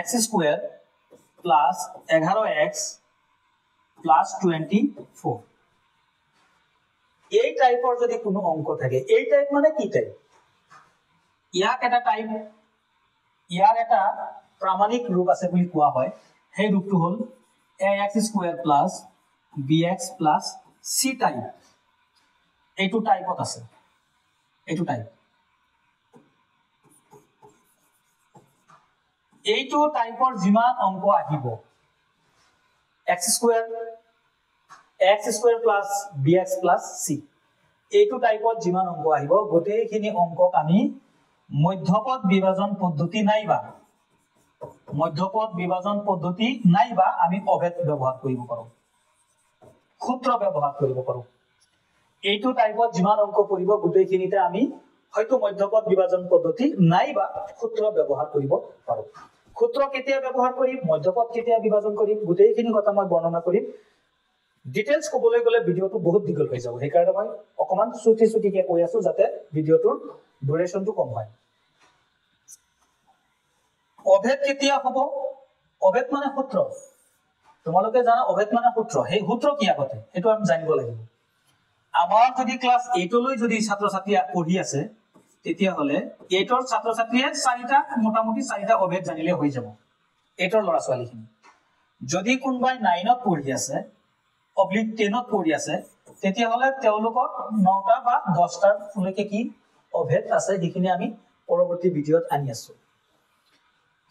x square plus 11x plus 24 এই টাইপৰ যদি কোনো অংক থাকে এই টাইপ মানে কি টাইপ ইয়াক এটা টাইপ ইয়াৰ এটা প্ৰামাণিক ৰূপ আছে বুলি কোৱা হয় সেই ৰূপটো হল ax square plus bx plus c type এইটো টাইপত আছে এইটো টাইপ এইটো টাইপৰ যিমান অংক আহিব x square plus bx plus c এইটো টাইপত যিমান অংক আহিব গোটেইখিনি অংকক আমি মধ্যপদ বিভাজন পদ্ধতি নাইবা আমি অভেদ ব্যৱহাৰ কৰিব পাৰো সূত্ৰ ব্যৱহাৰ কৰিব পাৰো এইটো টাইপত যিমান অংক পৰিব গোটেইখিনিতে আমি হয়তো মধ্যপদ বিভাজন পদ্ধতি নাইবা সূত্ৰ ব্যৱহাৰ কৰিব পাৰো সূত্ৰ কেতিয়া ব্যৱহাৰ কৰিম মধ্যপদ কেতিয়া বিভাজন কৰিম গোটেইখিনি কথা মই বৰ্ণনা কৰিম ডিটেইলছ কবলৈ গলে ভিডিওটো বহুত দীঘল হৈ যাব সেই কাৰণে মই অকমান ছুটিকে কৈ আছো যাতে ভিডিওটোৰ ডিউৰেচনটো কম হয় অভেদ কেতিয়া হ'ব অভেদ মানে সূত্ৰ তোমালোকে জানা অভেদ মানে সূত্ৰ সেই সূত্ৰ কি আগতে এটো আমি জানিব লাগিব আমাৰ যদি ক্লাস 8 লৈ যদি ছাত্ৰ ছাত্ৰী পঢ়ি আছে তেতিয়া হলে 8 ৰ ছাত্ৰ ছাত্ৰীয়ে চাৰিটা মোটামুটি চাৰিটা অভেদ জানিলে হৈ যাব 8 ৰ ল'ৰা ছোৱালীখিনি যদি কোনবাই 9 ত পঢ়ি আছে অবলিক 10 ত পঢ়ি আছে তেতিয়া হলে তেওঁলোকৰ 9টা বা 10টাৰ ফুলকে কি অভেদ আছে যিখিনি আমি পৰৱৰ্তী ভিডিওত আনি আছো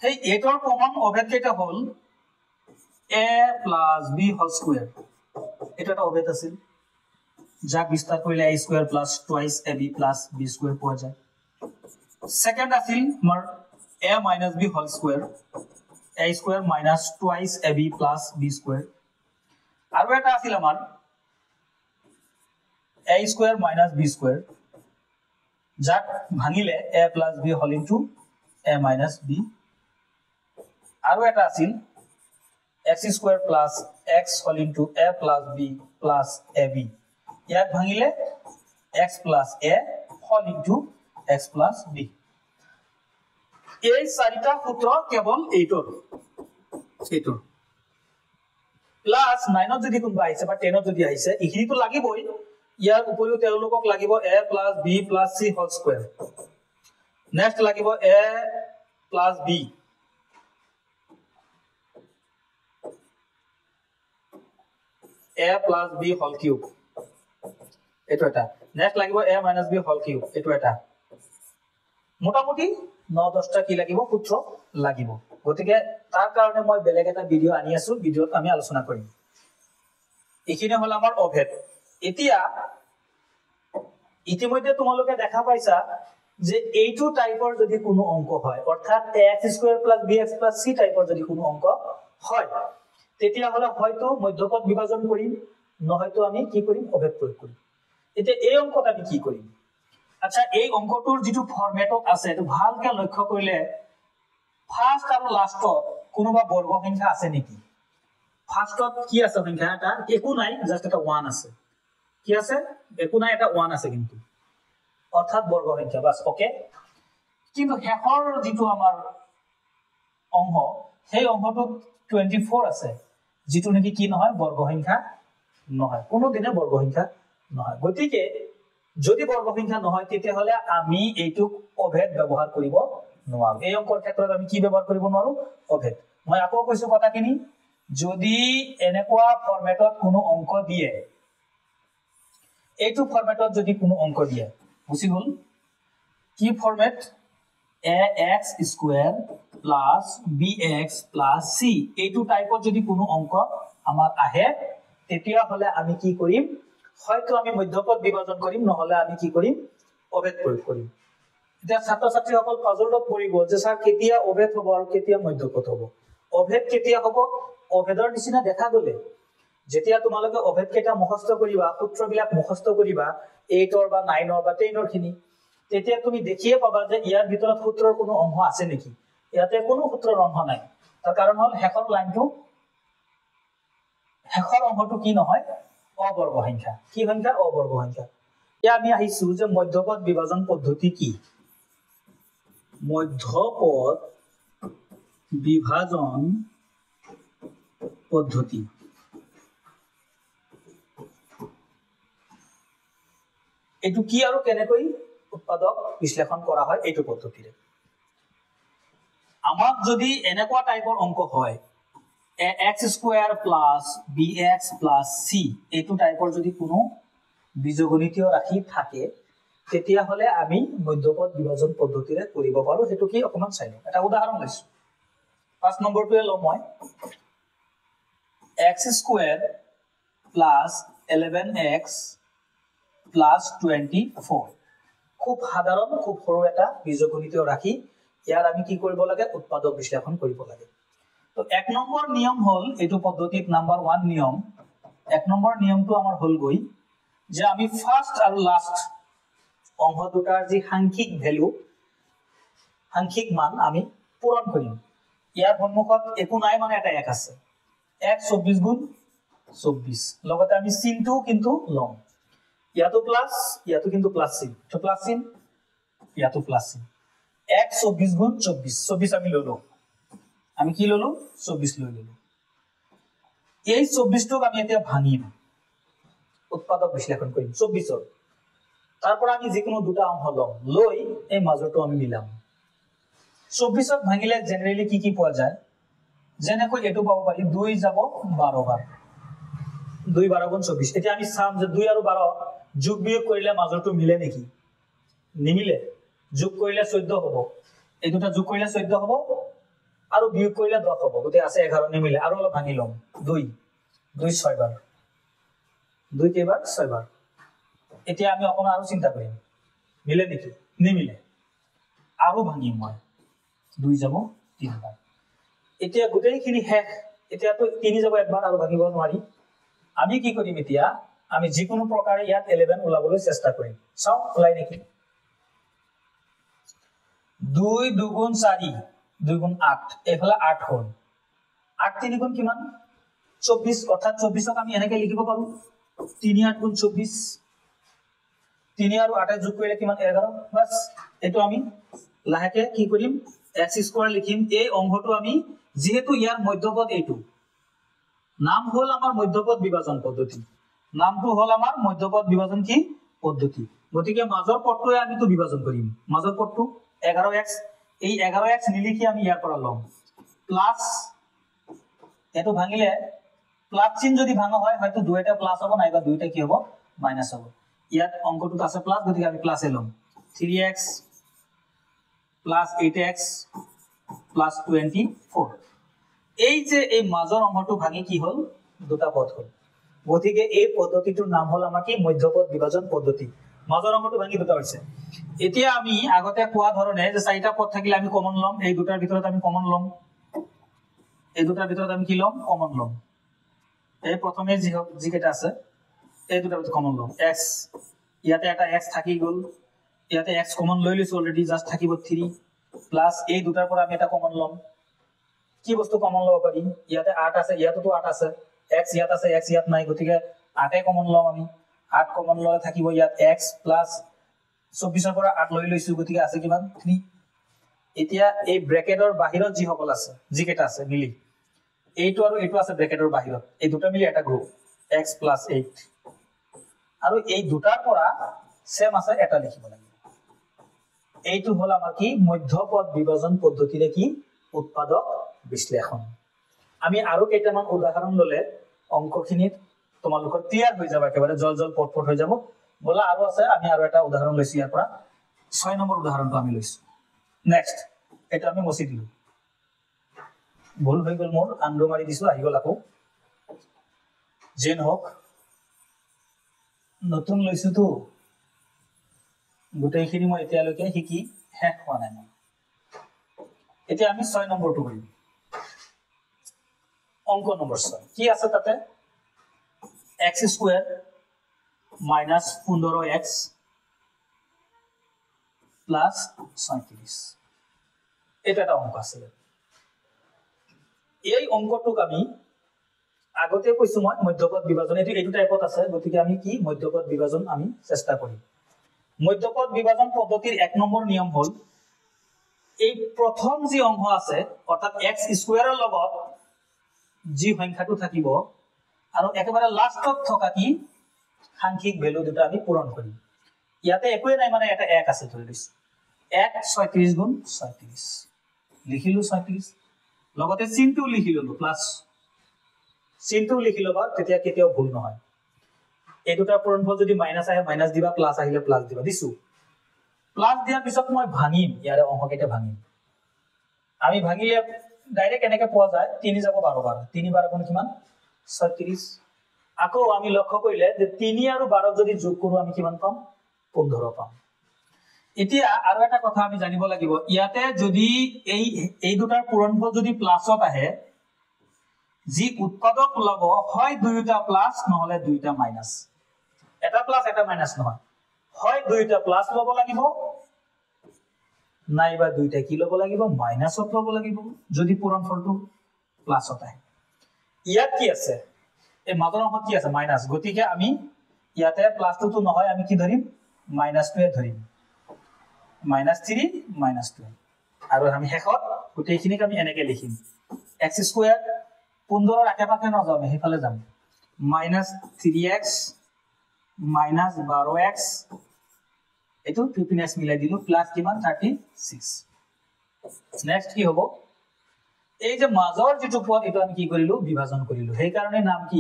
সেই 8 ৰ কমন অভেদ কেইটা হল a plus b whole square এটা অভেদ আছিল যাক বিস্তাৰ কৰিলে a square plus twice ab plus b square পোৱা যায় সেকেন্ড আছিল আমাৰ a minus b whole square a square minus twice ab plus b square আৰু এটা আছিল আমাৰ a square minus b square যাক ভাঙিলে a plus b whole into a minus b আৰু এটা আছিল x square plus x whole into a plus b plus ab ইয়াক ভাঙিলে x plus a whole into x plus b এই চাৰিটা সূত্ৰ কেৱল 8 ৰ প্লাস 9 ত যদি কোনবা আহিছে বা 10 ত যদি আহিছে ইখিনিটো লাগিবই ইয়াৰ উপৰিও তেওঁলোকক লাগিব a plus b plus c whole square next লাগিব a plus b a plus b whole cube এটো এটা নেক্সট লাগিব a minus b whole cube এটো এটা মোটামুটি 9-10টা কি লাগিব সূত্ৰ লাগিব গতিকে তাৰ কাৰণে মই বেলেগ এটা ভিডিও আনি আছো ভিডিওত আমি আলোচনা কৰিম এখিনি হল আমাৰ অভেদ এতিয়া ইতিমধ্যে তোমালোকে দেখা পাইছা যে এইটো টাইপৰ যদি কোনো অংক হয় অৰ্থাৎ ax square plus bx plus c টাইপৰ যদি কোনো অংক হয় তেতিয়া হলে হয়তো মধ্যপদ বিভাজন কৰিম নহয়তো আমি কি কৰিম অভেদ প্ৰয়োগ কৰিম এতিয়া এই অংকটা আমি কি কৰিম আচ্ছা এই অংকটোৰ যেটো ফৰমেটত আছে এটো ভালকে লক্ষ্য কৰিলে ফাৰ্স্ট আৰু লাষ্টত কোনোবা বৰ্গ সংখ্যা আছে নেকি ফাৰ্স্টত কি আছে সংখ্যা এটা একো নাই জাস্ট এটা 1 আছে কি আছে একো নাই এটা 1 আছে কিন্তু অৰ্থাৎ বৰ্গ সংখ্যা বাস ওকে কিন্তু হেকৰ যেটো আমাৰ অংক সেই অংকটোত 24 আছে যেটো নেকি কি নহয় বৰ্গ সংখ্যা নহয় কোনো দিনে বৰ্গ সংখ্যা নহয় গতিকে যদি বৰ্গ সংখ্যা নহয় তেতিয়া হলে আমি এইটো অভেদ ব্যৱহাৰ কৰিব নোৱাৰো এই অংকৰ ক্ষেত্ৰত আমি কি ব্যৱহাৰ কৰিব নোৱাৰো অভেদ মই আকৌ কৈছো কথাখিনি যদি এনেকুৱা ফৰমেটত কোনো অংক দিয়ে এইটো ফৰমেটত যদি কোনো অংক দিয়ে বুজি গল কি format ax square plus bx plus c এইটো টাইপত যদি কোনো অংক আমাৰ আহে তেতিয়া হলে আমি কি কৰিম হয়তো আমি মধ্যপদ বিভাজন কৰিম নহলে আমি কি কৰিম অভেদ প্ৰয়োগ কৰিম এতিয়া ছাত্ৰ ছাত্ৰীসকল পাজলত পৰিব যে স্যাৰ কেতিয়া অভেদ হ'ব আৰু কেতিয়া মধ্যপদ হ'ব অভেদ কেতিয়া হ'ব অভেদৰ নিচিনা দেখা গলে যেতিয়া তোমালোকে অভেদ কেটা মুখস্থ কৰিবা সূত্ৰবিলাক মুখস্থ কৰিবা 8 ৰ বা 9 ৰ বা 10 ৰ খিনি তেতিয়া তুমি দেখিয়ে পাবা যে ইয়াৰ ভিতৰত সূত্ৰৰ কোনো অংশ আছে নেকি ইয়াতে কোনো সূত্ৰৰ অংশ নাই তাৰ কাৰণ হল হেকৰ লাইনটো হেকৰ অংশটো কি নহয় অবৰ্গ সংখ্যা কি সংখ্যা অবৰ্গ সংখ্যা ইয়া আমি আহিছো যে মধ্যপদ বিভাজন পদ্ধতি কি মধ্যপদ বিভাজন পদ্ধতি এটু কি আৰু কেনেকৈ উৎপাদক বিশ্লেষণ কৰা হয় এইটো পদ্ধতিৰে আমাক যদি এনেকুৱা টাইপৰ অংক হয় x square plus bx plus c এইটো টাইপৰ যদি কোনো বীজগণিতীয় ৰাশি থাকে তেতিয়া হলে আমি মধ্যপদ বিভাজন পদ্ধতিৰে কৰিব পাৰো হেতু কি অকমান চাই লওঁ এটা উদাহৰণ লৈছো 5 নম্বৰটোৱে লওঁ মই x square plus 11x plus 24 খুব সাধাৰণ খুব সৰু এটা বীজগণিতীয় ৰাশি ইয়াৰ আমি কি কৰিব লাগে উৎপাদক বিশ্লেষণ কৰিব লাগে তো এক নম্বৰ নিয়ম হল এটো পদ্ধতিত নাম্বাৰ 1 নিয়ম এক নম্বৰ নিয়মটো আমাৰ হল গই যে আমি ফাৰ্স্ট আৰু লাস্ট অংশ দুটাৰ যি সাংখ্যিক ভ্যালু সাংখ্যিক মান আমি পূৰণ কৰিম ইয়াৰ সন্মুখত একো নাই মানে এটা এক আছে 1 24 গুণ 24 লগতে আমি চিনটো কিন্তু লম ইয়াতো প্লাস ইয়াতো কিন্তু প্লাস চিন তো প্লাস চিন ইয়াতো প্লাস চিন 1 24 গুণ 24 24 আমি ললো আমি কি ললো 24 লৈ ললো এই 24 টোক আমি এতিয়া ভাঙিম উৎপাদক বিশ্লেষণ কৰিম 24 ৰ তাৰপৰ আমি যে কোনো দুটা অংশ লম লৈ এই মাজৰটো আমি মিলাম 24 ক ভাঙিলে জেনাৰেলি কি পোৱা যায় যেনেকৈ এটো পাব পাৰি 2 যাব 12 বাৰ 2 12 গুণ 24 এতিয়া আমি চাম যে 2 আৰু 12 যোগ বিয়োগ কৰিলে মাজৰটো মিলে নেকি নিমিলে যোগ কৰিলে 14 হ'ব এই দুটা যোগ কৰিলে 14 হ'ব আৰু বিয়োগ কৰিলে 10 হ'ব গতে আছে 11 নিমিলে আৰু অলপ ভাঙি লম 2 2 6 বাৰ 2 কেইবাৰ 6 বাৰ এতিয়া আমি অকন আৰু চিন্তা কৰিম মিলে নেকি নিমিলে আৰু ভাঙিম মই 2 যাব 3 বাৰ এতিয়া গোটেইখিনি শেষ এতিয়া তো 3 যাব একবাৰ আৰু ভাঙিব নোৱাৰি আমি কি কৰিম এতিয়া আমি যিকোনো প্ৰকাৰে ইয়াত 11 ওলাবলৈ চেষ্টা কৰিম চাও ওলাই নেকি 2 2 গুণ 4 2 গুণ 8 এফালে 8 হ'ল 8 3 গুণ কিমান 24 অৰ্থাৎ 24 ক আমি এনেকৈ লিখিব পাৰো 3 8 গুণ 24 3 আৰু 8 যোগ কৰিলে কিমান 11 বাস এটো আমি লাহেকে কি কৰিম x স্কয়াৰ লিখিম এই অংশটো আমি যেহেতু ইয়াৰ মধ্যপদ এইটো নাম হল আমাৰ মধ্যপদ বিভাজন পদ্ধতি নামটো হল আমাৰ মধ্যপদ বিভাজন কি পদ্ধতি গতিকে মাজৰ পদটোৱে আমি তো বিভাজন কৰিম মাজৰ পদটো 11x এই 11x নিলিখি আমি ইয়াৰ পৰা লম প্লাস এটো ভাঙিলে প্লাস চিহ্ন যদি ভাঙা হয় হয়তো দুইটা প্লাস হ'ব নাইবা দুইটা কি হ'ব মাইনাস হ'ব ইয়াত অংকটোত আছে প্লাস গতিকে আমি প্লাসে লম 3x প্লাস 8x প্লাস 24 এই যে এই মাজৰ অংশটো ভাঙি কি হল দুটা পদ হল গতিকে এই পদ্ধতিটোৰ নাম হল আমাৰ কি মধ্যপদ বিভাজন পদ্ধতি মাজৰ অংশটো ভাঙি দুটা হৈছে এতিয়া আমি আগতে কোৱা ধৰণে যে চাৰিটা পদ থাকিলে আমি কমন লম এই দুটাৰ ভিতৰত আমি কমন লম এই দুটাৰ ভিতৰত আমি কি লম কমন লম এই প্ৰথমে যি কেটা আছে এই দুটাৰ ভিতৰত কমন লম x ইয়াতে এটা x থাকি গল ইয়াতে x কমন লৈ লৈছো অলৰেডি জাস্ট থাকিব 3 প্লাস এই দুটাৰ পৰা আমি এটা কমন লম কি বস্তু কমন লব পাৰি ইয়াতে 8 আছে ইয়াতেতো 8 আছে x ইয়াত আছে x ইয়াত নাই গতিকে 8 এ কমন লম আমি 8 কমন ললে থাকিব ইয়াত x প্লাস 24 ৰ পৰা 8 লৈ লৈছো গতিকে আছে কিমান 3 এতিয়া এই ব্ৰেকেটৰ বাহিৰত যি সকল আছে যি কেটা আছে মিলি এইটো আৰু এইটো আছে ব্ৰেকেটৰ বাহিৰত এই দুটা মিলি এটা গ্ৰুপ x plus 8 আৰু এই দুটাৰ পৰা সেম আছে এটা লিখিব লাগিব এইটো হল আমাৰ কি মধ্যপদ বিভাজন পদ্ধতিৰে কি উৎপাদক বিশ্লেষণ আমি আৰু কেইটামান উদাহৰণ ললে অংকখিনিত তোমালোকৰ ক্লিয়াৰ হৈ যাব একেবাৰে জল পট হৈ যাব বলা আৰু আছে আমি আৰু এটা উদাহৰণ লৈছো ইয়াৰ পৰা 6 নম্বৰ উদাহৰণটো আমি লৈছো নেক্সট এটা আমি মছি দিলো ভুল হৈ গল মোৰ আন্ডু মাৰি দিছো আহি গল আকৌ যেন হোক নতুন লৈছো তো গোটেইখিনি মই এতিয়ালৈকে শিকি শেষ হোৱা নাই এতিয়া আমি 6 নম্বৰটো কৰিম অংক নম্বৰ 6 কি আছে তাতে x square minus 15x plus 37 এটা অংক আছে এই অংকটোক আমি আগতে কৈছো মই মধ্যপদ বিভাজন এইটো টাইপত আছে গতিকে আমি কি মধ্যপদ বিভাজন আমি চেষ্টা কৰিম মধ্যপদ বিভাজন পদ্ধতিৰ 1 নম্বৰ নিয়ম হল এই প্ৰথম যে অংশ আছে অৰ্থাৎ x স্কয়াৰৰ লগত যি সংখ্যাটো থাকিব আৰু একেবাৰে লাষ্টত থকা কি সাংখ্যিক ভ্যালু দুটা আমি পূৰণ কৰিম ইয়াতে একোই নাই মানে এটা 1 আছে ধৰি লৈছো 1 36 গুণ 36 লিখিলো 36 লগতে চিনটো লিখি ললো প্লাস চিনটো লিখি লবা তেতিয়া কেতিয়াও ভুল নহয় এই দুটা পূৰণফল যদি মাইনাস আহে মাইনাস দিবা প্লাস আহিলে প্লাস দিবা দিছো প্লাস দিয়াৰ পিছত মই ভাঙিম ইয়াৰে অংককেইটা ভাঙিম আমি ভাঙিলে ডাইৰেক্ট এনেকে পোৱা যায় 3 যাব 12 বাৰ 3 বাৰ কোন কিমান 36 আকৌ আমি লক্ষ্য কৰিলে যে 3 আৰু 12 যদি যোগ কৰো আমি কিমান পাম 15 পাম এতিয়া আৰু এটা কথা আমি জানিব লাগিব ইয়াতে যদি এই দুটাৰ পূৰণফল যদি প্লাসত আহে যি উৎপাদক লব হয় দুইটা প্লাস নহলে দুইটা মাইনাস এটা প্লাস এটা মাইনাস নহয় হয় দুইটা প্লাস লব লাগিব নাইবা দুইটা কি লব লাগিব মাইনাসত লব লাগিব যদি পূৰণফলটো প্লাসত আহে ইয়াত কি আছে এই মাজৰ অংশত কি আছে মাইনাস গতিকে আমি ইয়াতে প্লাসটো তো নহয় আমি কি ধৰিম মাইনাসটোৱে ধৰিম -3 -2 আৰু আমি শেষত গোটেইখিনিক আমি এনেকে লিখিম x স্কয়াৰ 15 ৰ আশে-পাশে নযাম হেফালে যাম -3x -12x এটো পিপিনেস মিলাই দিলো প্লাস কিমান 36 নেক্সট কি হ'ব এই যে মাজৰ যেটো পদ এটো আমি কি কৰিলো বিভাজন কৰিলো সেই কাৰণে নাম কি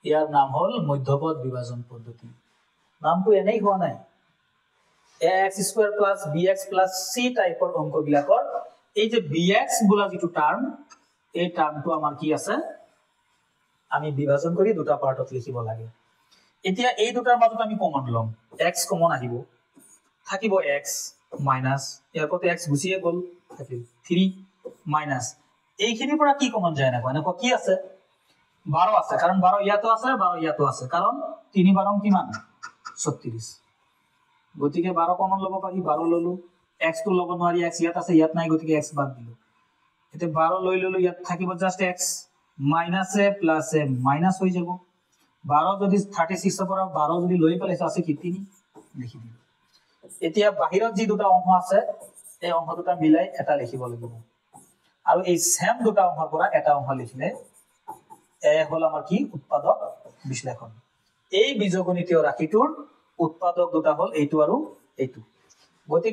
ইয়াৰ নাম হল মধ্যপদ বিভাজন পদ্ধতি নামটো এনেই হোৱা নাই ax square plus bx plus c টাইপৰ অংক বিলাকৰ এই যে bx বোলা যেটো টাৰ্ম এই টাৰ্মটো আমাৰ কি আছে আমি বিভাজন কৰি দুটা পাৰ্টত লিখিব লাগে এতিয়া এই দুটাৰ মাজত আমি কমন লম x কমন আহিব থাকিব x মাইনাস ইয়াৰ পতে x গুছিয়ে গল থাকিব 3 মাইনাস এইখিনিৰ পৰা কি কমন যায় না কোৱা কি আছে 12 আছে কাৰণ 12 ইয়াতো আছে 12 ইয়াতো আছে কাৰণ 3 12 কিমান 36 গতিকে 12 কমন লব পাৰি 12 ললো x তো লব নোৱাৰি x ইয়াত আছে ইয়াত নাই গতিকে x বাদ দিলো এতে 12 লৈ ললো ইয়াত থাকিব জাস্ট x মাইনাস এ প্লাস এ মাইনাস হৈ যাব 12 যদি 36 ৰ পৰা 12 যদি লৈ পেলাই আছে কি 3 লিখি দিলো এতিয়া বাহিৰত যি দুটা অংশ আছে এই অংশ দুটা মিলাই এটা লিখিব লাগিব আৰু এই সেম দুটা অংশৰ পৰা এটা অংশ লিখিলে এ হল আমাৰ কি উৎপাদক বিশ্লেষণ এই বীজগণিতীয় ৰাশিটোৰ উৎপাদক দুটা হল এইটো আৰু এইটো গতিকে